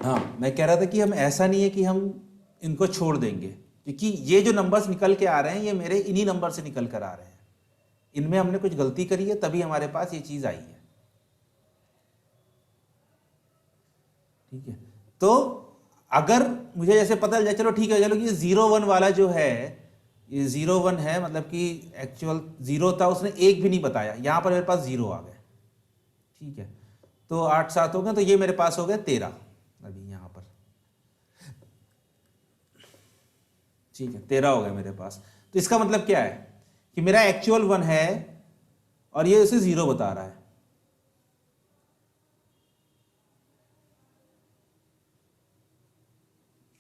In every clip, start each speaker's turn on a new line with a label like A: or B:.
A: हाँ, मैं कह रहा था कि हम ऐसा नहीं है कि हम इनको छोड़ देंगे, क्योंकि ये जो नंबर्स निकल के आ रहे हैं ये मेरे इन्हीं नंबर से निकल कर आ रहे हैं। इनमें हमने कुछ गलती करी है तभी हमारे पास ये चीज़ आई है। ठीक है, तो अगर मुझे जैसे पता चल जाए, चलो ठीक है, चलो कि 0 1 वाला जो है ये 0 1 है, मतलब कि एक्चुअल 0 था, उसने 1 भी नहीं बताया, यहां पर मेरे पास 0 आ गए। ठीक है, तो 8 7 हो गए, तो ये मेरे पास हो गया 13 अभी यहां पर। ठीक है, 13 हो गए मेरे पास। तो इसका मतलब क्या है कि मेरा एक्चुअल 1 है और ये उसे 0 बता रहा है।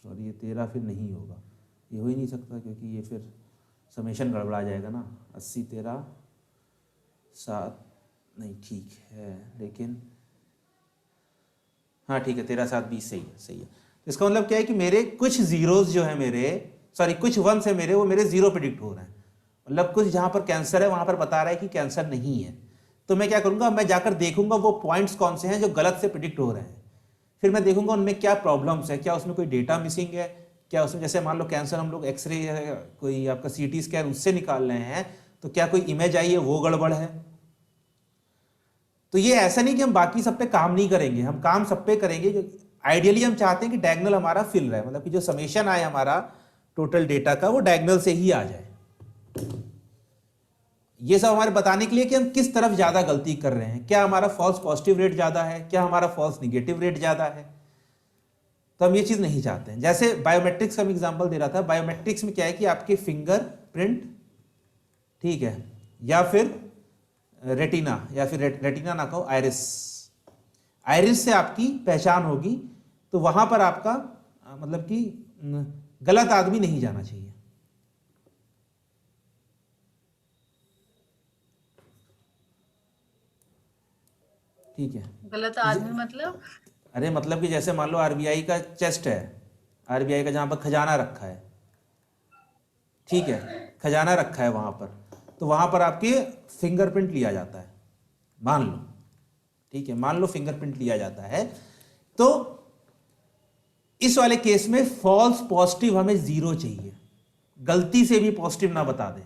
A: सॉरी, ये 13 फिर नहीं होगा, ये हो ही नहीं सकता, क्योंकि ये फिर समेशन गड़बड़ा जाएगा ना। 80 13 7 नहीं, ठीक है, लेकिन हाँ ठीक है, 13 7 20 सही है, सही है। तो इसका मतलब क्या है कि मेरे कुछ जीरोज जो है मेरे, सॉरी कुछ 1 है मेरे, वो मेरे 0 प्रिडिक्ट हो रहे हैं। मतलब कुछ जहां पर कैंसर है वहां पर बता रहा है कि कैंसर नहीं है। तो मैं क्या करूंगा, मैं जाकर देखूंगा वो पॉइंट्स कौन से हैं जो गलत से प्रिडिक्ट हो रहे हैं। फिर मैं देखूंगा उनमें क्या प्रॉब्लम्स है, क्या उसमें कोई डेटा मिसिंग है, क्या उसमें जैसे मान लो कैंसर हम लोग एक्सरे या कोई आपका सीटी स्कैन उससे निकाल रहे हैं, तो क्या कोई इमेज आई है वो गड़बड़ है। तो ये ऐसा नहीं कि हम बाकी सब पे काम नहीं करेंगे, हम काम सब पे करेंगे। जो आइडियली हम चाहते हैं कि डायगोनल हमारा फिल रहा है, मतलब कि जो समेशन आए हमारा टोटल डेटा का वो डायगोनल से ही आ जाए। ये सब हमारे बताने के लिए कि हम किस तरफ ज्यादा गलती कर रहे हैं, क्या हमारा फॉल्स पॉजिटिव रेट ज्यादा है, क्या हमारा फॉल्स निगेटिव रेट ज्यादा है। तो हम ये चीज नहीं चाहते हैं। जैसे बायोमेट्रिक्स का एग्जांपल दे रहा था, बायोमेट्रिक्स में क्या है कि आपके फिंगर प्रिंट, ठीक है, या फिर रेटिना, या फिर रेटिना ना कहो, आयरिस, आयरिस से आपकी पहचान होगी। तो वहां पर आपका मतलब कि गलत आदमी नहीं जाना चाहिए। ठीक है,
B: गलत आदमी मतलब?
A: अरे मतलब कि जैसे मान लो आरबीआई का चेस्ट है, आरबीआई का जहां पर खजाना रखा है, ठीक है, खजाना रखा है वहां पर, तो वहां पर आपके फिंगरप्रिंट लिया जाता है, मान लो। ठीक है, मान लो फिंगरप्रिंट लिया जाता है। तो इस वाले केस में फॉल्स पॉजिटिव हमें 0 चाहिए। गलती से भी पॉजिटिव ना बता दे।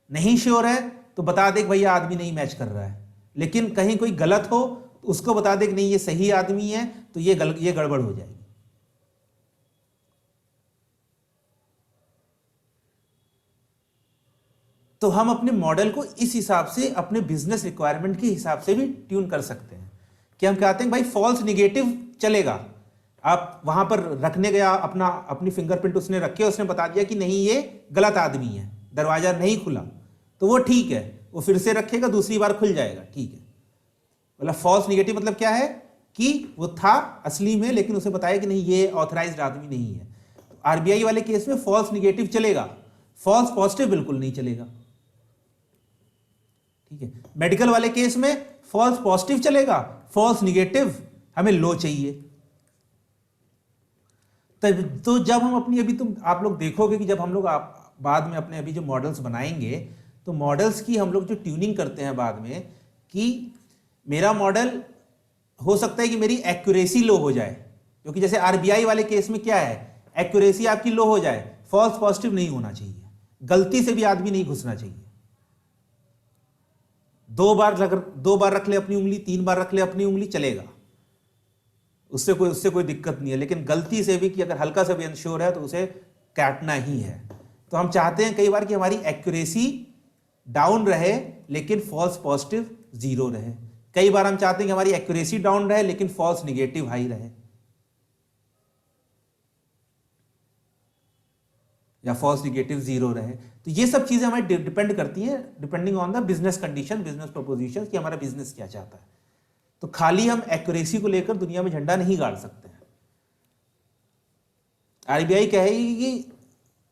A: नहीं श्योर है तो बता दे कि भैया आदमी नहीं मैच कर रहा है, लेकिन कहीं कोई गलत हो तो उसको बता दे कि नहीं ये सही आदमी है, तो ये गड़बड़ हो जाएगी। तो हम अपने मॉडल को इस हिसाब से अपने बिजनेस रिक्वायरमेंट के हिसाब से भी ट्यून कर सकते हैं कि हम कहते हैं भाई फॉल्स निगेटिव चलेगा। आप वहां पर रखने गया अपनी फिंगरप्रिंट उसने रखे, उसने बता दिया कि नहीं ये गलत आदमी है, दरवाजा नहीं खुला, तो वो ठीक है, वो फिर से रखेगा, दूसरी बार खुल जाएगा, ठीक है। मतलब फॉल्स निगेटिव मतलब क्या है कि वो था असली में, लेकिन उसे बताया कि नहीं ये ऑथराइज्ड आदमी नहीं है। तो आरबीआई वाले केस में फॉल्स निगेटिव चलेगा, फॉल्स पॉजिटिव बिल्कुल नहीं चलेगा। ठीक है, मेडिकल वाले केस में फॉल्स पॉजिटिव चलेगा, फॉल्स निगेटिव हमें लो चाहिए। तो जब हम अपनी अभी तुम आप लोग देखोगे कि जब हम लोग आप बाद में अपने अभी जो मॉडल्स बनाएंगे, तो मॉडल्स की हम लोग जो ट्यूनिंग करते हैं बाद में, कि मेरा मॉडल हो सकता है कि मेरी एक्यूरेसी लो हो जाए, क्योंकि जैसे आरबीआई वाले केस में क्या है, एक्यूरेसी आपकी लो हो जाए, फॉल्स पॉजिटिव नहीं होना चाहिए, गलती से भी आदमी नहीं घुसना चाहिए। 2 बार रख ले अपनी उंगली, 3 बार रख ले अपनी उंगली, चलेगा, उससे कोई दिक्कत नहीं है। लेकिन गलती से भी कि अगर हल्का सा भी अनश्योर है तो उसे काटना ही है। तो हम चाहते हैं कई बार कि हमारी एक्यूरेसी डाउन रहे लेकिन फॉल्स पॉजिटिव 0 रहे। कई बार हम चाहते हैं कि हमारी एक्यूरेसी डाउन रहे लेकिन फॉल्स निगेटिव हाई रहे, या फॉल्स निगेटिव 0 रहे। तो ये सब चीजें हमारी डिपेंड करती हैं, depending on the business condition, business proposition, कि हमारा बिजनेस क्या चाहता है। तो खाली हम एक्यूरेसी को लेकर दुनिया में झंडा नहीं गाड़ सकते हैं। आरबीआई कहेगी कि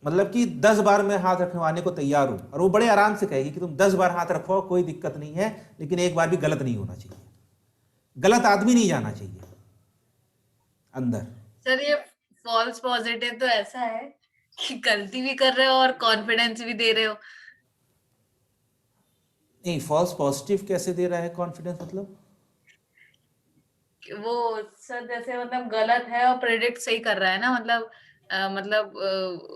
A: मतलब कि 10 बार मैं हाथ रखवाने को तैयार हूं, और वो बड़े आराम से कहेगी कि तुम 10 बार हाथ रखवाओ, कोई दिक्कत नहीं है, लेकिन एक बार भी गलत नहीं होना चाहिए, गलत आदमी नहीं जाना चाहिए अंदर।
B: सर ये फॉल्स पॉजिटिव तो ऐसा है कि गलती भी कर रहे हो और कॉन्फिडेंस भी दे रहे हो।
A: नहीं, फॉल्स पॉजिटिव कैसे दे रहा है कॉन्फिडेंस, मतलब
B: वो सर जैसे मतलब गलत है और प्रेडिक्ट सही कर रहा है ना, मतलब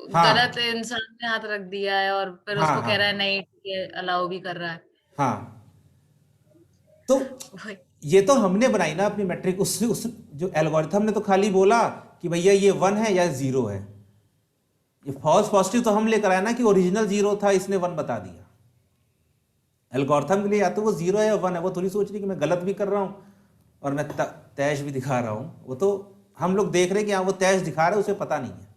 B: गलत
A: हाँ
B: इंसान ने हाथ रख दिया है और फिर
A: हाँ
B: उसको कह
A: हाँ
B: रहा है नहीं ठीक है, अलाउ भी कर रहा है।
A: हाँ। तो
B: वही।
A: ये तो हमने बनाई ना अपनी मैट्रिक, उस जो एल्गोरिथम ने तो खाली बोला कि भैया ये 1 है या 0 है। ये फॉल्स पॉजिटिव तो हम लेकर आए ना कि ओरिजिनल 0 था, इसने 1 बता दिया। एल्गोरिथम के लिए या तो वो 0 है या 1 है, वो थोड़ी सोच रही कि मैं गलत भी कर रहा हूं और मैं तैश भी दिखा रहा हूं। वो तो हम लोग देख रहे हैं कि हाँ वो तैश दिखा रहा है, उसे पता नहीं है।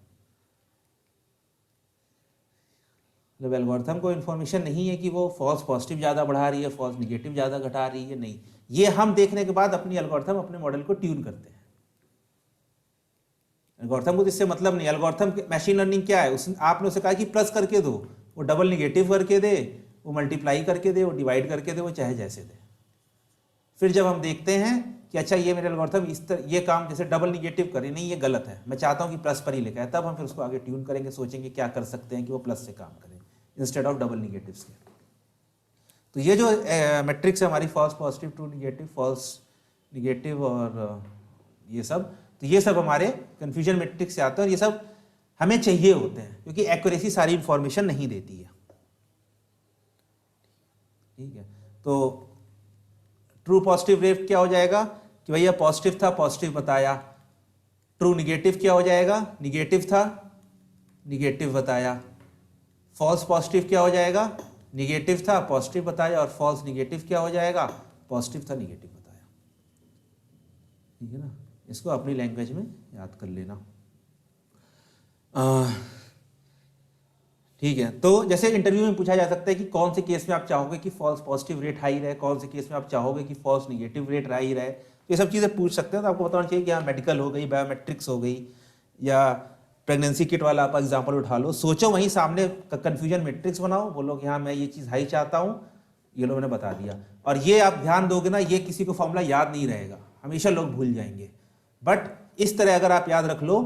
A: मतलब एल्गोरिथम को इन्फॉर्मेशन नहीं है कि वो फॉल्स पॉजिटिव ज़्यादा बढ़ा रही है, फॉल्स निगेटिव ज़्यादा घटा रही है, नहीं। ये हम देखने के बाद अपनी एल्गोरिथम अपने मॉडल को ट्यून करते हैं। एल्गोरिथम को इससे मतलब नहीं। एल्गोरिथम मशीन लर्निंग क्या है, आपने उसे कहा कि प्लस करके दो, वो डबल निगेटिव करके दे, वो मल्टीप्लाई करके दे, वो डिवाइड करके दे, वो चाहे जैसे दे। फिर जब हम देखते हैं कि अच्छा ये मेरे एल्गोरिथम इस तरह ये काम जैसे डबल निगेटिव करे, नहीं ये गलत है, मैं चाहता हूँ कि प्लस पर ही लिखा है, तब हम फिर उसको आगे ट्यून करेंगे, सोचेंगे क्या कर सकते हैं कि वो प्लस से काम करें इंस्टेड ऑफ डबल निगेटिव्स के। तो ये जो मैट्रिक्स है हमारी, false positive, true negative, false negative और ये सब, तो ये सब हमारे कन्फ्यूजन मैट्रिक्स से आते हैं और ये सब हमें चाहिए होते हैं क्योंकि एक्यूरेसी सारी इंफॉर्मेशन नहीं देती है। ठीक है, तो ट्रू पॉजिटिव रेट क्या हो जाएगा कि भैया पॉजिटिव था, पॉजिटिव बताया। ट्रू निगेटिव क्या हो जाएगा, निगेटिव था, निगेटिव बताया। फॉल्स पॉजिटिव क्या हो जाएगा, निगेटिव था, पॉजिटिव बताया। और फॉल्स निगेटिव क्या हो जाएगा, पॉजिटिव था, निगेटिव बताया। ठीक है ना, इसको अपनी लैंग्वेज में याद कर लेना। ठीक है, तो जैसे इंटरव्यू में पूछा जा सकता है कि कौन से केस में आप चाहोगे कि फॉल्स पॉजिटिव रेट हाई रहे, कौन से केस में आप चाहोगे कि फॉल्स निगेटिव रेट हाई रहे, तो ये सब चीज़ें पूछ सकते हैं। तो आपको बताना चाहिए कि हाँ मेडिकल हो गई, बायोमेट्रिक्स हो गई, या प्रेगनेंसी किट वाला आप एग्जाम्पल उठा लो, सोचो वहीं सामने कन्फ्यूजन मैट्रिक्स बनाओ, बोलो कि हाँ मैं ये चीज़ हाई चाहता हूँ, ये लोगों ने बता दिया। और ये आप ध्यान दोगे ना, ये किसी को फॉर्मूला याद नहीं रहेगा, हमेशा लोग भूल जाएंगे। बट इस तरह अगर आप याद रख लो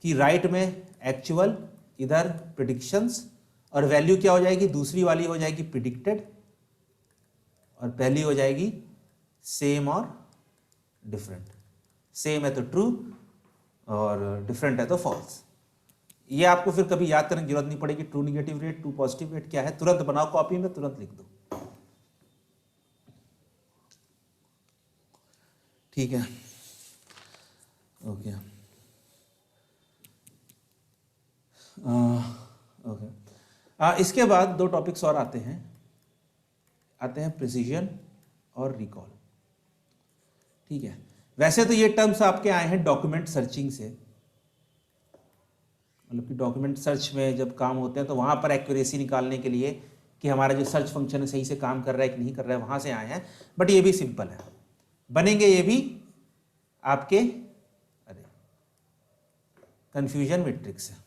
A: कि राइट में एक्चुअल, इधर प्रिडिक्शंस, और वैल्यू क्या हो जाएगी, दूसरी वाली हो जाएगी प्रिडिक्टेड, और पहली हो जाएगी सेम और डिफरेंट। सेम है तो ट्रू और डिफरेंट है तो फॉल्स। ये आपको फिर कभी याद करने की जरूरत नहीं पड़ेगी। True negative rate, true positive rate क्या है, तुरंत बनाओ कॉपी में, तुरंत लिख दो। ठीक है, ओके ओके। इसके बाद दो टॉपिक्स और आते हैं प्रिसीजन और रिकॉल। ठीक है, वैसे तो ये टर्म्स आपके आए हैं डॉक्यूमेंट सर्चिंग से, मतलब कि डॉक्यूमेंट सर्च में जब काम होते हैं तो वहाँ पर एक्यूरेसी निकालने के लिए कि हमारा जो सर्च फंक्शन है सही से काम कर रहा है कि नहीं कर रहा है, वहाँ से आए हैं। बट ये भी सिंपल है, बनेंगे ये भी आपके कन्फ्यूजन मैट्रिक्स है।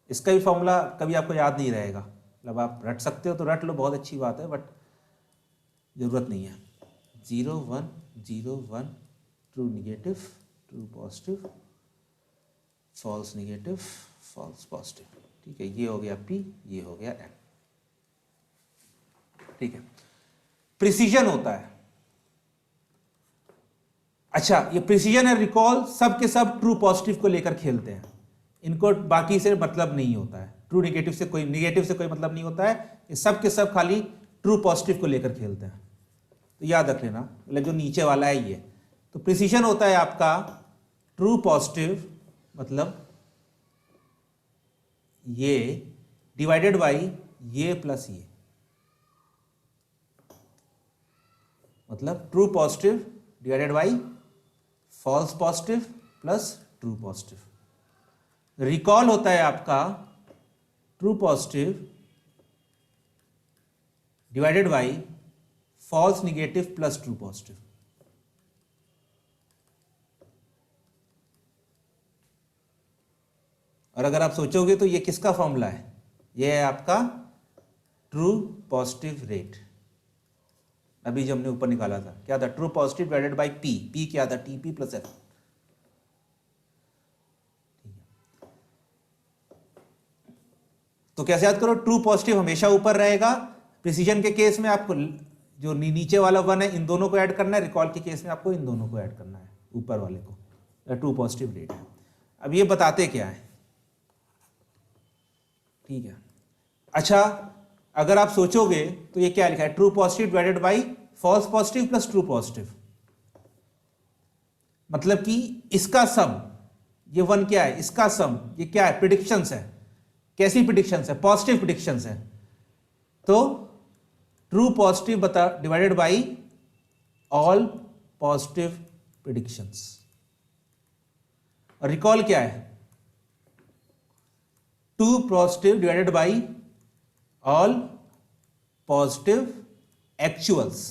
A: इसका भी फॉर्मूला कभी आपको याद नहीं रहेगा, मतलब आप रट सकते हो तो रट लो, बहुत अच्छी बात है, बट ज़रूरत नहीं है। 0 1 0 1, true negative, true positive, false negative, false positive. ठीक है, ये हो गया P, ये हो गया M। ठीक है, प्रिसीजन होता है। अच्छा, ये प्रिसीजन है, रिकॉल, सब के सब ट्रू पॉजिटिव को लेकर खेलते हैं, इनको बाकी से मतलब नहीं होता है। ट्रू निगेटिव से कोई, निगेटिव से कोई मतलब नहीं होता है, ये सब के सब खाली ट्रू पॉजिटिव को लेकर खेलते हैं। तो याद रख लेना, मतलब जो नीचे वाला है ये। तो प्रिसीजन होता है आपका ट्रू पॉजिटिव, मतलब ये डिवाइडेड बाई ये प्लस ये, मतलब true positive divided by false positive plus true positive. Recall होता है आपका true positive divided by false negative plus true positive. और अगर आप सोचोगे तो ये किसका फॉर्मूला है, ये है आपका ट्रू पॉजिटिव रेट। अभी जो हमने ऊपर निकाला था क्या था, true positive divided by P, P क्या था, टीपी प्लस एफ। तो कैसे याद करो, ट्रू पॉजिटिव हमेशा ऊपर रहेगा। प्रिसीजन के केस में आपको जो नीचे वाला 1 है इन दोनों को ऐड करना है, रिकॉल के केस में आपको इन दोनों को ऐड करना है, ऊपर वाले को, ट्रू पॉजिटिव डेटा। अब ये बताते क्या है, ठीक है। अच्छा, अगर आप सोचोगे तो ये क्या लिखा है, true positive divided by false positive plus true positive, मतलब कि इसका सम, ये 1 क्या है, इसका सम, ये क्या है, प्रिडिक्शंस है। कैसी प्रिडिक्शंस है, पॉजिटिव प्रिडिक्शंस है। तो ट्रू पॉजिटिव बता divided by all positive predictions. और रिकॉल क्या है, true positive divided by all positive actuals.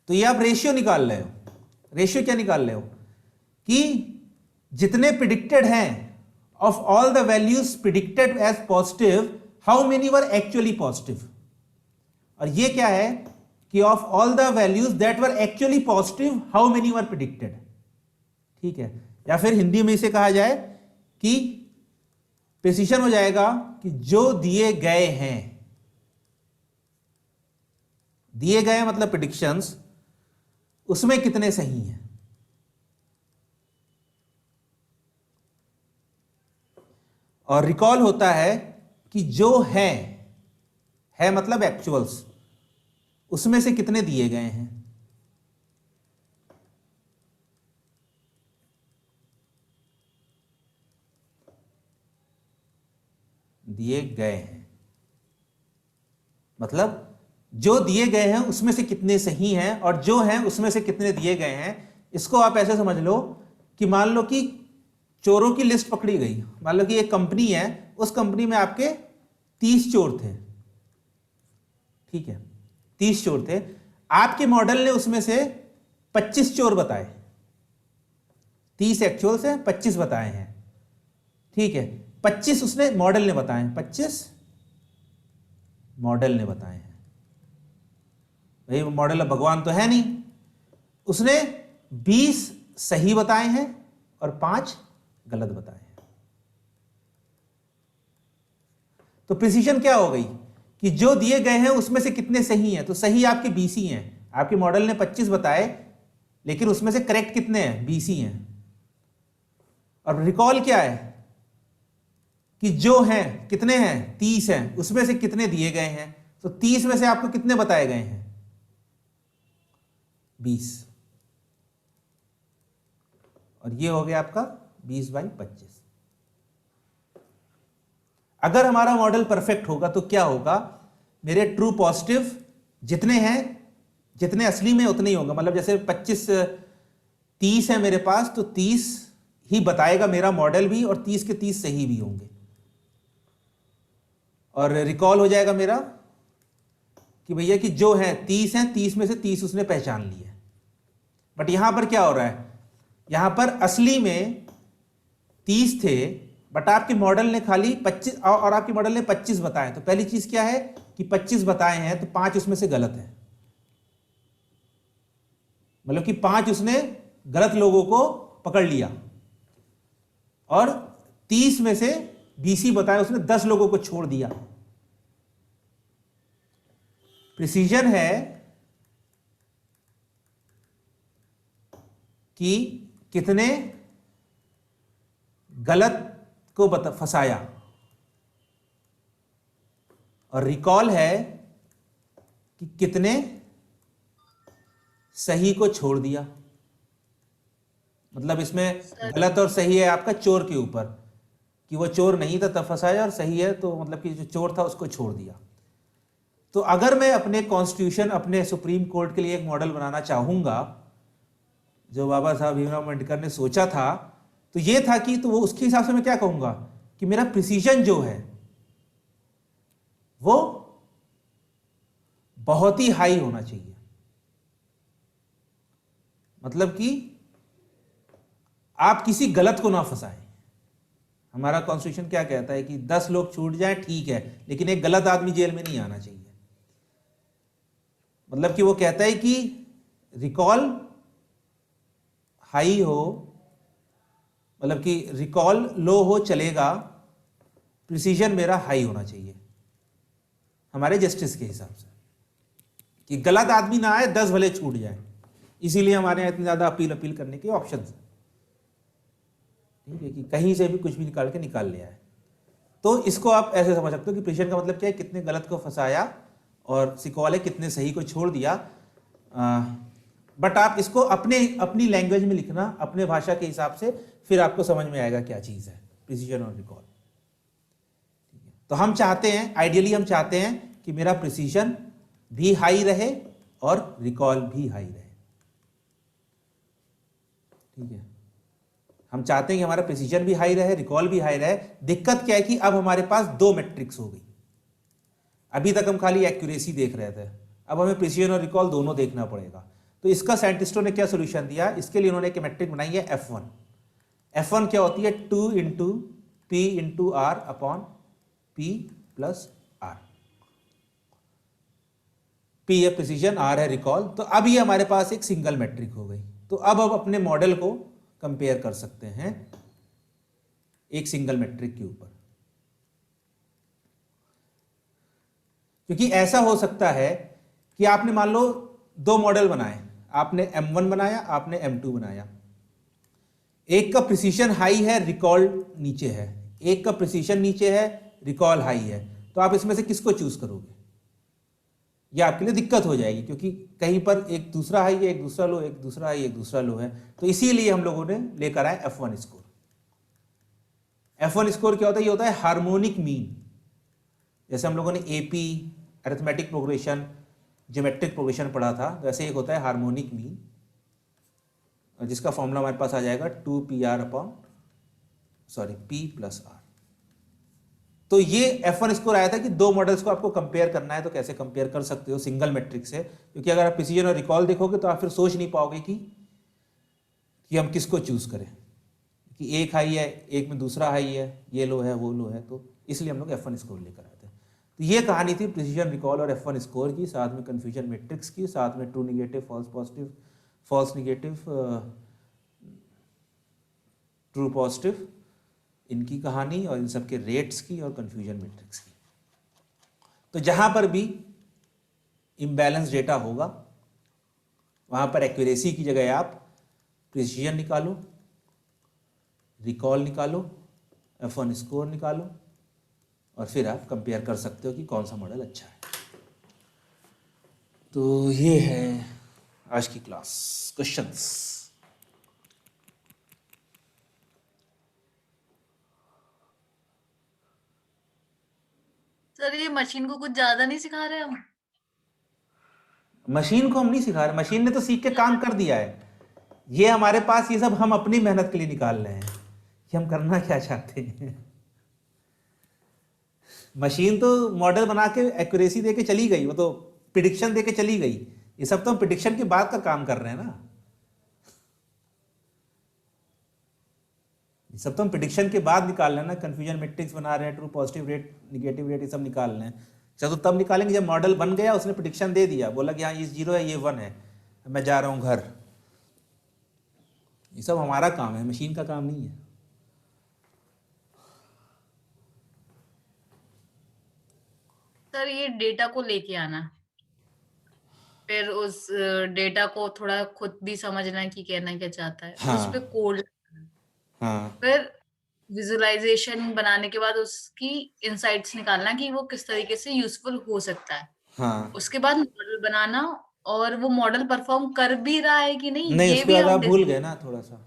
A: तो ये आप रेशियो निकाल रहे हो। रेशियो क्या निकाल रहे हो कि जितने प्रिडिक्टेड हैं of all the values predicted as positive, how many were actually positive. और ये क्या है कि of all the values that were actually positive, how many were predicted. ठीक है, या फिर हिंदी में इसे कहा जाए कि प्रिसिशन हो जाएगा कि जो दिए गए हैं, दिए गए मतलब प्रिडिक्शंस, उसमें कितने सही हैं। और रिकॉल होता है कि जो है मतलब एक्चुअल्स, उसमें से कितने दिए गए हैं। दिए गए हैं मतलब जो दिए गए हैं उसमें से कितने सही हैं, और जो हैं उसमें से कितने दिए गए हैं। इसको आप ऐसे समझ लो कि मान लो कि चोरों की लिस्ट पकड़ी गई। मान लो कि एक कंपनी है, उस कंपनी में आपके 30 चोर थे, ठीक है, 30 चोर थे। आपके मॉडल ने उसमें से 25 चोर बताए, 30 एक्चुअल से 25 बताए हैं, ठीक है। 25 उसने मॉडल ने बताए, 25 मॉडल ने बताए हैं। भाई मॉडल भगवान तो है नहीं। उसने 20 सही बताए हैं और 5 गलत बताए हैं। तो प्रिसीजन क्या हो गई कि जो दिए गए हैं उसमें से कितने सही हैं। तो सही आपके 20 ही हैं। आपके मॉडल ने 25 बताए, लेकिन उसमें से करेक्ट कितने हैं, 20 ही हैं। और रिकॉल क्या है कि जो हैं कितने हैं, 30 हैं, उसमें से कितने दिए गए हैं। तो 30 में से आपको कितने बताए गए हैं, 20। और ये हो गया आपका 20/25। अगर हमारा मॉडल परफेक्ट होगा तो क्या होगा, मेरे ट्रू पॉजिटिव जितने हैं, जितने असली में उतने ही होंगे। मतलब जैसे 30 है मेरे पास, तो 30 ही बताएगा मेरा मॉडल भी, और 30 के 30 सही भी होंगे। और रिकॉल हो जाएगा मेरा कि भैया कि जो है 30 हैं, 30 में से 30 उसने पहचान लिए। बट यहां पर क्या हो रहा है, यहां पर असली में 30 थे, बट आपके मॉडल ने खाली 25, और आपके मॉडल ने 25 बताए। तो पहली चीज क्या है कि 25 बताए हैं, तो 5 उसमें से गलत है। मतलब कि 5 उसने गलत लोगों को पकड़ लिया, और 30 में से 20 ही बताए, उसने 10 लोगों को छोड़ दिया। प्रिसीजन है कि कितने गलत को फंसाया, और रिकॉल है कि कितने सही को छोड़ दिया। मतलब इसमें गलत और सही है आपका चोर के ऊपर, कि वो चोर नहीं था तब फंसाया, और सही है तो मतलब कि जो चोर था उसको छोड़ दिया। तो अगर मैं अपने कॉन्स्टिट्यूशन, अपने सुप्रीम कोर्ट के लिए एक मॉडल बनाना चाहूंगा, जो बाबा साहब भीमराव अम्बेडकर ने सोचा था, तो ये था कि, तो वो उसके हिसाब से मैं क्या कहूंगा कि मेरा प्रिसीजन जो है वो बहुत ही हाई होना चाहिए। मतलब कि आप किसी गलत को ना फंसाएं। हमारा कॉन्स्टिट्यूशन क्या कहता है कि 10 लोग छूट जाएं ठीक है, लेकिन एक गलत आदमी जेल में नहीं आना चाहिए। मतलब कि वो कहता है कि रिकॉल हाई हो, मतलब कि रिकॉल लो हो चलेगा, प्रिसीजन मेरा हाई होना चाहिए। हमारे जस्टिस के हिसाब से, कि गलत आदमी ना आए, 10 भले छूट जाए। इसीलिए हमारे यहाँ इतनी ज़्यादा अपील करने के ऑप्शन है, ठीक है, कि कहीं से भी कुछ भी निकाल के निकाल ले आए। तो इसको आप ऐसे समझ सकते हो कि प्रिसिशन का मतलब क्या है, कितने गलत को फंसाया और सिकॉले कितने सही को छोड़ दिया। बट आप इसको अपनी लैंग्वेज में लिखना, अपने भाषा के हिसाब से, फिर आपको समझ में आएगा क्या चीज़ है प्रिसिशन और रिकॉल। तो हम चाहते हैं, आइडियली हम चाहते हैं कि मेरा प्रिसिशन भी हाई रहे और रिकॉल भी हाई रहे, ठीक है। हम चाहते हैं कि हमारा प्रिसिशन भी हाई रहे, रिकॉल भी हाई रहे। दिक्कत क्या है कि अब हमारे पास 2 मैट्रिक्स हो गई। अभी तक हम खाली एक्यूरेसी देख रहे थे, अब हमें प्रिसिशन और रिकॉल दोनों देखना पड़ेगा। तो इसका साइंटिस्टों ने क्या सोल्यूशन दिया, इसके लिए उन्होंने एक मैट्रिक बनाई है F1। F1 क्या होती है, 2 into P into R upon P plus R। P है प्रिसिशन, R है रिकॉल। तो अब ये हमारे पास एक सिंगल मैट्रिक हो गई। तो अब अपने मॉडल को कंपेयर कर सकते हैं एक सिंगल मैट्रिक के ऊपर, क्योंकि ऐसा हो सकता है कि आपने मान लो 2 मॉडल बनाए, आपने M1 बनाया, आपने M2 बनाया। एक का प्रिसिशन हाई है, रिकॉल नीचे है, एक का प्रिसिशन नीचे है, रिकॉल हाई है। तो आप इसमें से किसको चूज करोगे? यह आपके लिए दिक्कत हो जाएगी, क्योंकि कहीं पर एक दूसरा हाई है, एक दूसरा लो, एक दूसरा हाई, एक दूसरा लो है। तो इसीलिए हम लोगों ने लेकर आए F1 स्कोर। F1 स्कोर क्या होता है? ये होता है हार्मोनिक मीन। जैसे हम लोगों ने AP, arithmetic progression, geometric progression पढ़ा था, वैसे एक होता है हार्मोनिक मीन, जिसका फॉर्मूला हमारे पास आ जाएगा 2PR upon P plus R। तो ये F1 स्कोर आया था कि 2 मॉडल्स को आपको कंपेयर करना है। तो कैसे कंपेयर कर सकते हो? सिंगल मैट्रिक से, क्योंकि अगर आप प्रिसिजन और रिकॉल देखोगे तो आप फिर सोच नहीं पाओगे कि हम किसको चूज करें, कि एक हाई है, एक में दूसरा हाई है, ये लो है, वो लो है। तो इसलिए हम लोग F1 स्कोर लेकर आए थे। तो ये कहानी थी प्रिसिजन, रिकॉल और F1 स्कोर की, साथ में कन्फ्यूजन मैट्रिक्स की, साथ में true negative, false positive, false negative, true positive, इनकी कहानी, और इन सब के रेट्स की, और कन्फ्यूजन मैट्रिक्स की। तो जहां पर भी इम्बैलेंस डेटा होगा वहां पर एक्यूरेसी की जगह आप प्रिसिजन निकालो, रिकॉल निकालो, F1 स्कोर निकालो, और फिर आप कंपेयर कर सकते हो कि कौन सा मॉडल अच्छा है। तो ये है आज की क्लास। क्वेश्चंस?
B: सर ये मशीन को कुछ ज्यादा नहीं सिखा रहे हम?
A: मशीन को हम नहीं सिखा रहे, मशीन ने तो सीख के काम कर दिया है। ये हमारे पास ये सब हम अपनी मेहनत के लिए निकाल रहे हैं कि हम करना क्या चाहते हैं। मशीन तो मॉडल बना के एक्यूरेसी दे के चली गई, वो तो प्रिडिक्शन दे के चली गई। ये सब तो हम प्रिडिक्शन के बाद का काम कर रहे हैं ना। ये सब तो हम प्रिडिक्शन के बाद निकाल रहे हैं ना। कन्फ्यूजन मैट्रिक्स बना रहे हैं, true positive rate, negative rate, ये सब निकाल रहे हैं। तो तब निकालेंगे जब मॉडल बन गया, उसने प्रिडिक्शन दे दिया, बोला कि हाँ ये 0 है, ये 1 है, मैं जा रहा हूं घर। ये सब हमारा काम है, मशीन का काम नहीं है।
B: सर ये डेटा को लेके आना, फिर उस डेटा को थोड़ा खुद भी समझना कि कहना क्या चाहता है,
A: हाँ,
B: उस पे कोड,
A: हाँ,
B: फिर विजुअलाइजेशन बनाने के बाद उसकी इनसाइट्स निकालना कि वो किस तरीके से यूजफुल हो सकता है।
A: हाँ।
B: उसके बाद मॉडल बनाना, और वो मॉडल परफॉर्म कर भी रहा है कि नहीं,
A: नहीं,
B: ये
A: उसके
B: भी
A: बाद
B: हम
A: आप भूल गए ना थोड़ा सा।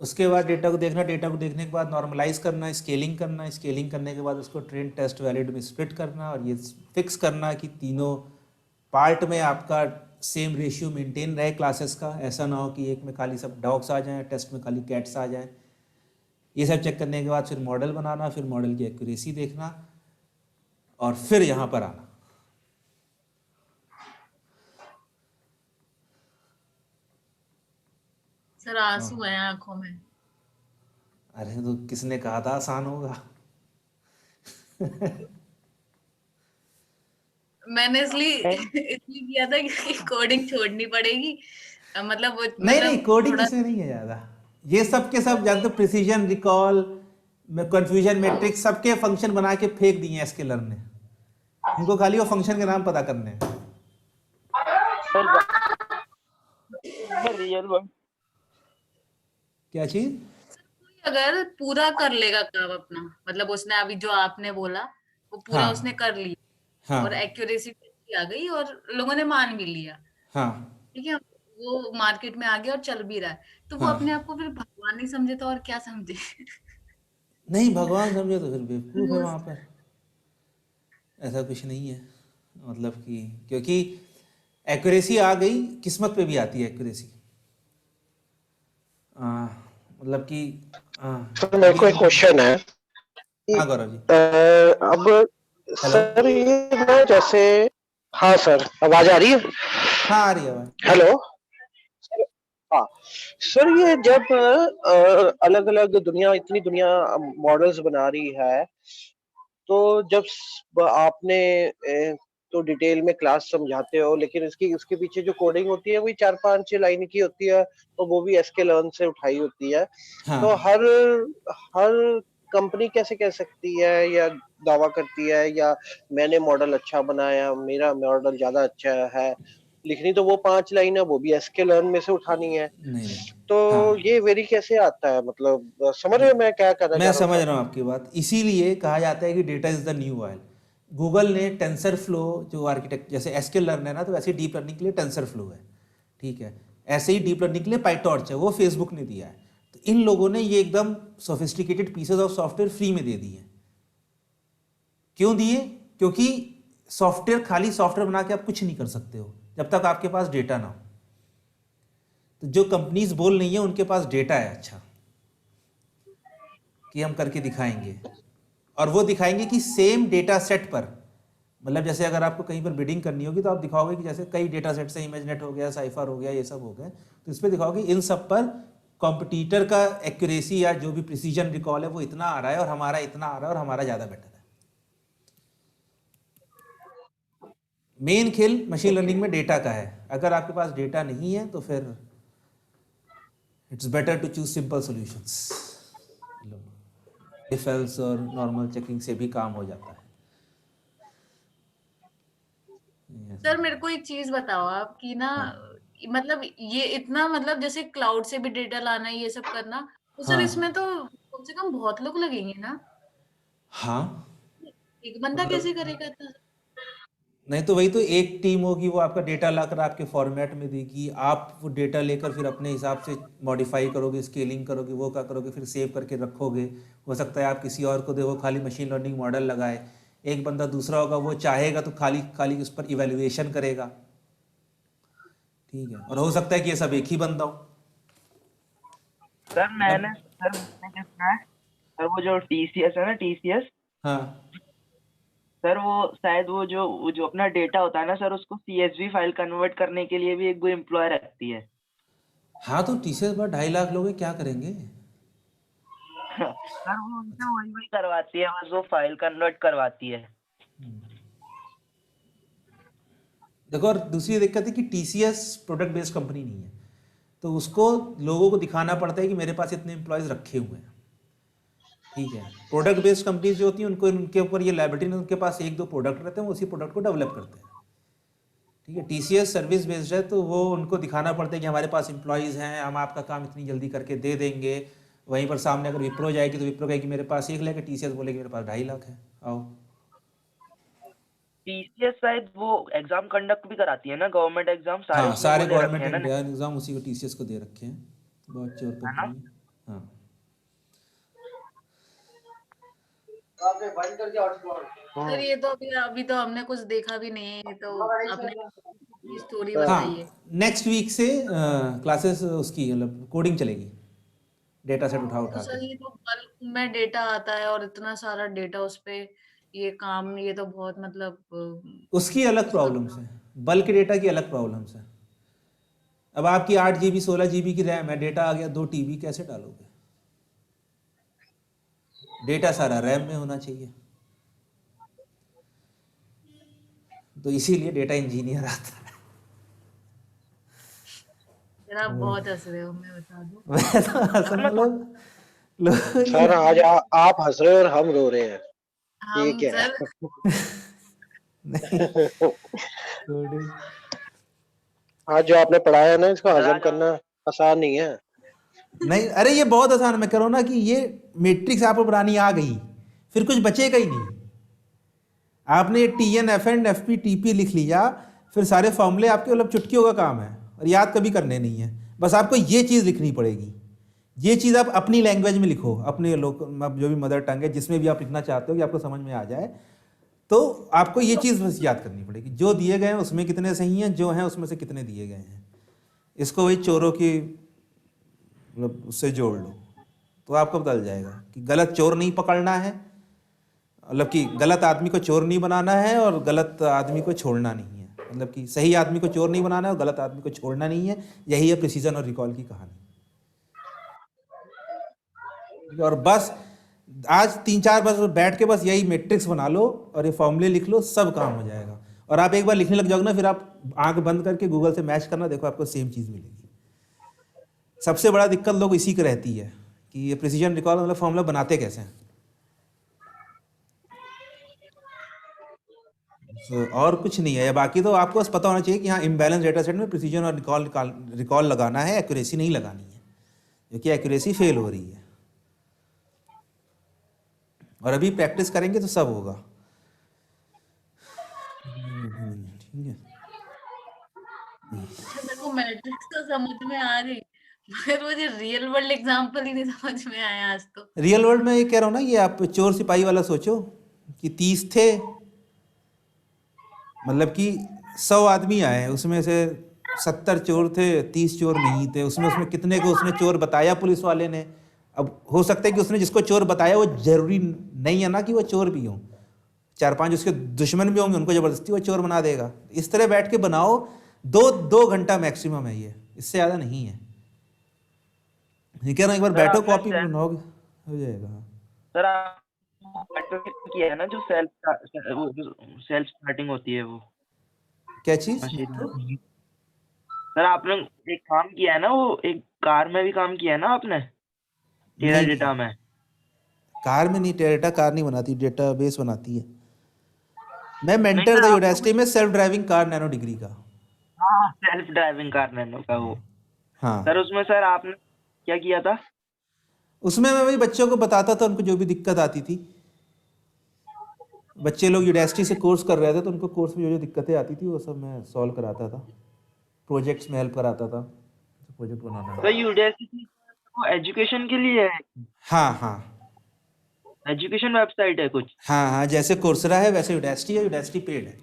A: उसके बाद डेटा को देखना, डेटा को देखने के बाद नॉर्मलाइज करना, स्केलिंग करना, स्केलिंग करने के बाद उसको ट्रेन, टेस्ट, वैलिड में स्प्लिट करना, और ये फिक्स करना कि तीनों पार्ट में आपका सेम रेशियो मेंटेन रहे क्लासेस का। ऐसा ना हो कि एक में खाली सब डॉग्स आ जाएं, टेस्ट में खाली कैट्स आ जाएं। ये सब चेक करने के बाद फिर मॉडल बनाना, फिर मॉडल की एक्यूरेसी देखना, और फिर यहाँ पर आना।
B: सर आंसू है आंखों में।
A: अरे तो किसने कहा था आसान होगा?
B: मैंने इसलिए किया था कि कोडिंग छोड़नी पड़ेगी, मतलब
A: नहीं, कोडिंग
B: थोड़ा।
A: इसमें नहीं है ज़्यादा। ये सब के सब जानते हो, प्रिसीजन, रिकॉल, कन्फ्यूजन मैट्रिक्स, सबके फंक्शन बना के फेंक दिए हैं स्केलर ने। उनको खाली वो फंक्शन के नाम पता करने हैं।
C: सर रियल वर्ल्ड
A: क्या चीज?
B: अगर पूरा कर लेगा काम अपना, मतलब उसने अभी जो आपने बोला वो पूरा
A: हाँ
B: उसने कर लिया और
A: हाँ
B: एक्यूरेसी आ गई और लोगों ने मान भी लिया,
A: हाँ
B: ठीक है, वो मार्केट में आ गया और चल भी रहा है, तो वो
A: हाँ।
B: अपने आप को फिर भगवान नहीं समझे तो और क्या समझे?
A: नहीं, भगवान समझे तो फिर बेवकूफ़ है
B: रोज
A: वहाँ पर। ऐसा कुछ नहीं है, मतलब कि क्योंकि एक्यूरेसी आ गई, किस्मत पे भी आती है एक्यूरेसी। मतलब कि
D: सर मेरे को एक क्वेश्चन है कि
A: हाँ गौरव जी।
D: अब
A: हेलो।
D: सर ये ना जैसे, हाँ सर आवाज आ रही है?
A: हाँ आ रही है आवाज़।
D: Hello sir. हाँ सर, ये जब अलग अलग दुनिया, इतनी दुनिया मॉडल्स बना रही है, तो जब आपने तो डिटेल में क्लास समझाते हो, लेकिन इसके पीछे जो कोडिंग होती है वही 4-5 लाइन की होती है, और वो भी एसके लर्न से उठाई होती है।
A: हाँ
D: तो हर हर कंपनी कैसे कह सकती है या दावा करती है, या मैंने मॉडल अच्छा बनाया, मेरा मॉडल ज्यादा अच्छा है, लिखनी तो वो 5 लाइन है, वो भी एसके लर्न में से उठानी है।
A: नहीं नहीं।
D: तो
A: हाँ
D: ये वेरी कैसे आता है, मतलब समझ रहे हो मैं क्या करना
A: मैं
D: चाह रहा हूँ
A: समझ
D: सर?
A: रहा हूँ आपकी बात। इसीलिए कहा जाता है कि data is the new oil. Google ने टेंसर फ्लो जो आर्किटेक्ट, जैसे एसक्यूएल लर्न है ना, तो वैसे डीप लर्निंग के लिए टेंसर फ्लो है, ठीक है। ऐसे ही डीप लर्निंग के लिए पाइटॉर्च है, वो फेसबुक ने दिया है। तो इन लोगों ने ये एकदम sophisticated pieces of software free में दे दिए। क्यों दिए? क्योंकि सॉफ्टवेयर, खाली सॉफ्टवेयर बना के आप कुछ नहीं कर सकते हो जब तक आपके पास डेटा ना हो। तो जो कंपनीज बोल रही हैं उनके पास डेटा है अच्छा, कि हम करके दिखाएंगे, और वो दिखाएंगे कि सेम डेटा सेट पर, मतलब जैसे अगर आपको कहीं पर बिडिंग करनी होगी तो आप दिखाओगे कि जैसे कई डेटा सेट से, इमेजनेट हो गया, साइफर हो गया, ये सब हो गए, तो इस पर दिखाओगे इन सब पर कॉम्पिटिटर का एक्यूरेसी या जो भी प्रिसीजन रिकॉल है वो इतना आ रहा है और हमारा इतना आ रहा है और हमारा ज़्यादा बेटर है। मेन खेल मशीन लर्निंग में डेटा का है। अगर आपके पास डेटा नहीं है तो फिर it's better to choose simple solutions. If else और नॉर्मल चेकिंग से भी काम हो जाता है।
B: सर मेरे को एक चीज बताओ आप कि ना, मतलब ये इतना, मतलब जैसे क्लाउड से भी डेटा लाना, ये सब करना, तो सर
A: हाँ
B: इसमें तो कम से कम बहुत लोग लगेंगे ना?
A: हाँ।
B: एक बंदा कैसे
A: मतलब
B: करेगा इतना?
A: नहीं तो वही तो, एक टीम होगी वो आपका डेटा लाकर आपके फॉर्मेट में देगी, आप वो डेटा लेकर फिर अपने हिसाब से मॉडिफाई करोगे, स्केलिंग करोगे, वो क्या करोगे, फिर सेव करके रखोगे। हो सकता है आप किसी और को दे, वो खाली मशीन लर्निंग मॉडल लगाए। एक बंदा दूसरा होगा, वो चाहेगा तो खाली खाली उस पर इवेल्युएशन करेगा, ठीक है। और हो सकता है कि ये सब एक ही बंदा हो।
C: सर
A: अब
C: मैंने क्या सुना है, सर वो जो टीसीएस है ना, टीसीएस,
A: हाँ
C: सर वो शायद वो जो अपना डेटा होता है ना सर, उसको सीएसवी फाइल कन्वर्ट करने के लिए भी एक वो एम्प्लॉय रखती है।
A: हाँ, तो टीसीएस पर 2.5 लाख लोग हैं, क्या करेंगे?
C: सर वो उनसे वही वही करवाती है, बस वो फाइल कन्वर्ट करवाती है।
A: देखो, और दूसरी दिक्कत है कि टीसीएस प्रोडक्ट बेस्ड कंपनी नहीं है, तो उसको लोगों को दिखाना पड़ता है कि मेरे पास इतने एम्प्लॉयज़ रखे हुए हैं, ठीक है। प्रोडक्ट बेस्ड कंपनीज जो होती हैं उनको, उनके ऊपर ये लाइबिलिटी नहीं, उनके पास एक दो प्रोडक्ट रहते हैं, वो उसी प्रोडक्ट को डेवलप करते हैं, ठीक है। टीसीएस सर्विस बेस्ड है, तो वो उनको दिखाना पड़ता है कि हमारे पास एम्प्लॉयज़ हैं, हम आपका काम इतनी जल्दी करके दे देंगे। वहीं पर सामने अगर विप्रो जाएगी तो विप्रो कहेगी मेरे पास 1 लाख है, टीसीएस बोलेगी मेरे पास 2.5 लाख है, आओ।
C: टीसीएस शायद वो एग्जाम कंडक्ट भी कराती है ना, गवर्नमेंट एग्जाम सारे
A: हाँ,
C: उसमें वो
A: सारे
C: दे रखे
A: गवर्नमेंट
C: हैं ना।
A: इंडिया एग्ज़ाम उसी को, टीसीएस को दे रखे हैं, बहुत चोर
C: है ना?
A: कंपनी है। हाँ
B: सर ये तो अभी अभी तो हमने कुछ देखा भी नहीं है, ये तो आपने स्टोरी
A: हाँ।
B: बताई है।
A: नेक्स्ट वीक से क्लासेस उसकी, मतलब कोडिंग चलेगी, डेटा सेट उठा
B: तो
A: उठा के।
B: सर ये तो बल्क में डेटा आता है और इतना सारा डेटा उस पे, ये काम, ये तो बहुत मतलब
A: उसकी अलग
B: उसका
A: प्रॉब्लम्स हैं, बल्क डेटा की अलग प्रॉब्लम्स हैं। अब आपकी 8 GB 16 GB की रैम है, डेटा आ गया 2 TB, कैसे डालोगे? डेटा सारा रैम में होना चाहिए, तो इसीलिए डेटा इंजीनियर आता है।
B: सर आप बहुत हंस रहे हो, मैं बता दूं।
A: मैं तो
C: सर मैं
A: हंसना,
C: थोड़ा
A: लोग
D: सर आज आप हंस रहे हो और हम रो रहे हैं, ये
B: हम
D: क्या
B: सर
D: है?
A: नहीं कोडिंग
D: हाँ, जो आपने पढ़ाया है ना, इसको
C: सर
D: हजम
C: आज
D: करना आसान नहीं है।
A: नहीं, अरे ये बहुत आसान है। मैं कह रहा हूं ना कि ये मैट्रिक्स आपको बनानी आ गई, फिर कुछ बचेगा ही नहीं। आपने ये T N F and F P T P लिख लिया, फिर सारे फॉर्मूले आपके मतलब चुटकियों का काम है, और याद कभी करने नहीं है। बस आपको ये चीज़ लिखनी पड़ेगी। ये चीज़ आप अपनी लैंग्वेज में लिखो, अपने लोग जो भी मदर टंग है, जिसमें भी आप लिखना चाहते हो कि आपको समझ में आ जाए, तो आपको ये चीज़ बस याद करनी पड़ेगी। जो दिए गए हैं उसमें कितने सही हैं, जो हैं उसमें से कितने दिए गए हैं। इसको वही चोरों की मतलब उससे जोड़ लो, तो आपको पता चल जाएगा कि गलत चोर नहीं पकड़ना है, मतलब कि गलत आदमी को चोर नहीं बनाना है, और गलत आदमी को छोड़ना नहीं है। मतलब कि सही आदमी को चोर नहीं बनाना है और गलत आदमी को छोड़ना नहीं है। यही है प्रिसीजन और रिकॉल की कहानी। और बस आज 3-4 बस बैठ के बस यही मैट्रिक्स बना लो और ये फॉर्मूले लिख लो, सब काम हो जाएगा। और आप एक बार लिखने लग जाओगे ना, फिर आप आंख बंद करके गूगल से मैच करना, देखो आपको सेम चीज़ मिलेगी। सबसे बड़ा दिक्कत लोग इसी की रहती है कि ये प्रिसीजन रिकॉल मतलब फॉर्मूला बनाते कैसे हैं। और कुछ नहीं है। बाकी तो आपको बस पता होना चाहिए कि हाँ, इम्बैलेंस डेटा सेट में प्रिसीजन और रिकॉल लगाना है, एक्यूरेसी नहीं लगानी है, क्योंकि एक्यूरेसी फेल हो रही है। और अभी प्रैक्टिस करेंगे तो सब होगा। ठीक है।
B: अच्छा, मेरे को मैट्रिक्स तो समझ में आ रही, मगर मुझे रियल वर्ल्ड एग्जांपल ही नहीं समझ में आया आज तो।
A: रियल वर्ल्ड में ये कह रहा हूँ ना, ये आप चोर सिपाही वाला सोचो कि 30 थे, मतलब कि 100 आदमी आए, उसमें से 70 चोर थे, 30 चोर नहीं थे। उसमें उसमें कितने को उसने चोर बताया पुलिस वाले ने। अब हो सकता है कि उसने जिसको चोर बताया वो जरूरी नहीं है ना कि वो चोर भी हों, 4-5 उसके दुश्मन भी होंगे, उनको जबरदस्ती वो चोर बना देगा। इस तरह बैठ के बनाओ, 2 घंटा मैक्सिमम है ये, इससे ज़्यादा नहीं है। ये कह रहा हूँ एक बार
C: सर
A: बैठो,
C: आपने
A: कॉपी बनाओगे हो जाएगा।
C: सर आप किया है ना, जो सेल्फ स्टार्टिंग होती है वो
A: क्या चीज़?
C: मशीन में। सर आपने एक काम किया है ना, वो एक कार में भी काम किया है ना आपने, टेरा
A: नहीं
C: डेटा
A: नहीं,
C: में।
A: कार में नहीं, डेटा कार नहीं बनाती, डेटा बेस बनाती है। मैं
C: नहीं
A: मेंटर
C: सर,
A: था
C: आपने
A: यूडेस्टी
C: कुछ,
A: में self driving car nano degree का।
C: हाँ सेल्फ ड्राइविंग कार नैनो का वो। सर
A: हाँ,
C: उसमें सर आपने क्या किया था?
A: उसमें मैं वही बच्चों को बताता था, उनको जो भी दिक्कत आती थी। बच्चे लोग यूडेस्टी से कोर्स कर रहे थे, तो उनको कोर्स में जो जो दिक्कतें आती थी वो सब मैं सॉल्व कराता था, प्रोजेक्ट्स में हेल्प कराता था, प्रोजेक्ट बनाना
C: सर
A: है।
C: यूडेसिटी वो एजुकेशन के लिए है,
A: हाँ हाँ
C: एजुकेशन वेबसाइट है कुछ?
A: हाँ हाँ, जैसे कोर्सरा है वैसे यूडेस्टी है, यूडेस्टी पेड है।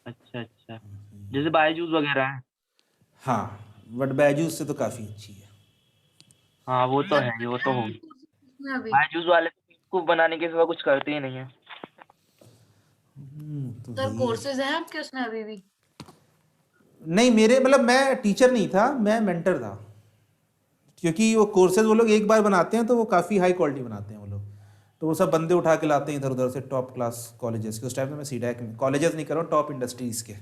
C: अच्छा अच्छा, जैसे बायजूस वगैरह है।
A: हाँ, बट बैजूस से तो काफ़ी अच्छी है।
C: हाँ वो तो है, ये वो तो हो।
B: उसमें अभी
C: बायजूस वाले को बनाने के सिवा कुछ करते ही नहीं है।
A: तो
B: सर
A: वही है।
B: कोर्सेज हैं आपके उसमें अभी भी?
A: नहीं, मेरे मतलब मैं टीचर नहीं था, मैं मेंटर था। क्योंकि वो कोर्सेज वो लोग एक बार बनाते हैं तो वो काफ़ी हाई क्वालिटी बनाते हैं वो लोग। तो वो सब बंदे उठा के लाते हैं इधर उधर से, टॉप क्लास कॉलेजेस के। उस टाइम में मैं सीडैक में, कॉलेजेस नहीं कर रहा हूँ, टॉप इंडस्ट्रीज़ के।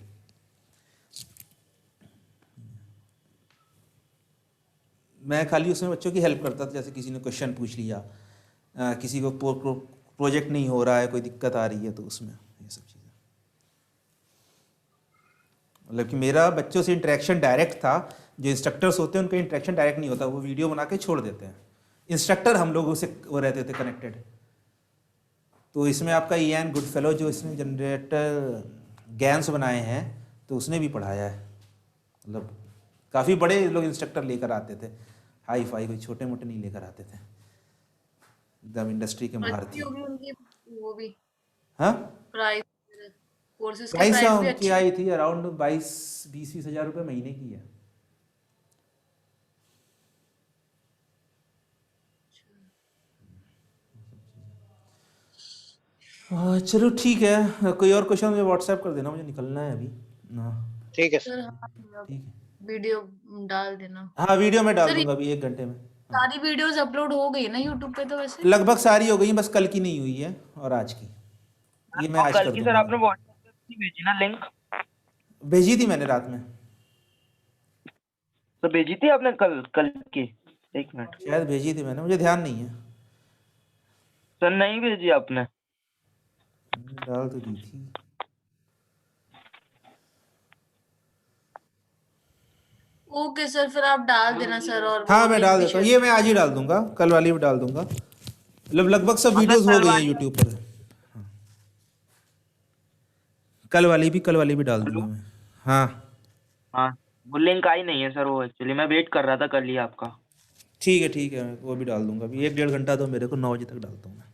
A: मैं खाली उसमें बच्चों की हेल्प करता था, जैसे किसी ने क्वेश्चन पूछ लिया, किसी को प्रोजेक्ट नहीं हो रहा है, कोई दिक्कत आ रही है, तो उसमें ये सब चीज़ें। मतलब कि मेरा बच्चों से इंटरेक्शन डायरेक्ट था। जो इंस्ट्रक्टर्स होते हैं उनका इंटरेक्शन डायरेक्ट नहीं होता, वो वीडियो बना के छोड़ देते हैं। इंस्ट्रक्टर हम लोगों से वो रहते थे कनेक्टेड। तो इसमें आपका इयान गुडफेलो जो इसमें जनरेटर गैंस बनाए हैं, तो उसने भी पढ़ाया है। मतलब काफ़ी बड़े लोग इंस्ट्रक्टर लेकर आते थे, हाई फाई, कोई छोटे मोटे नहीं लेकर आते थे, एकदम इंडस्ट्री के
B: अच्छी
A: महारथी।
B: होगी उनकी वो भी
A: हाँ,
B: प्राइस, कोर्सेज की
A: प्राइस
B: प्राइस भी
A: उनकी
B: अच्छी।
A: आई थी अराउंड 22-20 हज़ार रुपये महीने की है। चलो ठीक है, कोई और क्वेश्चन मुझे व्हाट्सएप कर देना, मुझे निकलना है अभी। हाँ
D: ठीक है
B: सर
D: सर।
B: हाँ,
A: ठीक है।
B: वीडियो डाल देना।
A: हाँ, वीडियो मैं डाल
B: सर ये
A: दूंगा अभी 1 घंटे में। हाँ,
B: सारी वीडियोस अपलोड हो गई ना यूट्यूब पे तो वैसे?
A: लगभग सारी हो गई, बस कल की नहीं हुई है और आज की, ये मैं
C: और
A: आज
C: कल
A: कर
C: की सर
A: दूंगा।
C: आपने व्हाट्सएप पे नहीं भेजी ना लिंक?
A: भेजी थी मैंने रात में,
C: तो भेजी थी आपने कल कल की? एक मिनट
A: शायद भेजी थी मैंने, मुझे ध्यान नहीं है।
C: सर, नहीं भेजी आपने?
A: डाल तो दी थी।
B: ओके सर, फिर आप डाल देना सर। और
A: हाँ
B: वो
A: मैं
B: लिंक
A: डाल
B: भी
A: देता हूँ,
B: शेयर
A: ये मैं आज ही डाल दूंगा, कल वाली भी डाल दूंगा। मतलब लगभग सब वीडियोस हो
C: कल
A: गई हैं
C: वाली
A: यूट्यूब पर। हाँ। कल वाली भी डाल दूंगा
C: हेलो
A: मैं। हाँ
C: हाँ, वो लिंक आई नहीं है सर, वो एक्चुअली मैं वेट कर रहा था कल ही आपका।
A: ठीक है, वो भी डाल दूंगा। अभी 1-1.5 घंटा तो मेरे को, 9 बजे तक डालता हूँ मैं।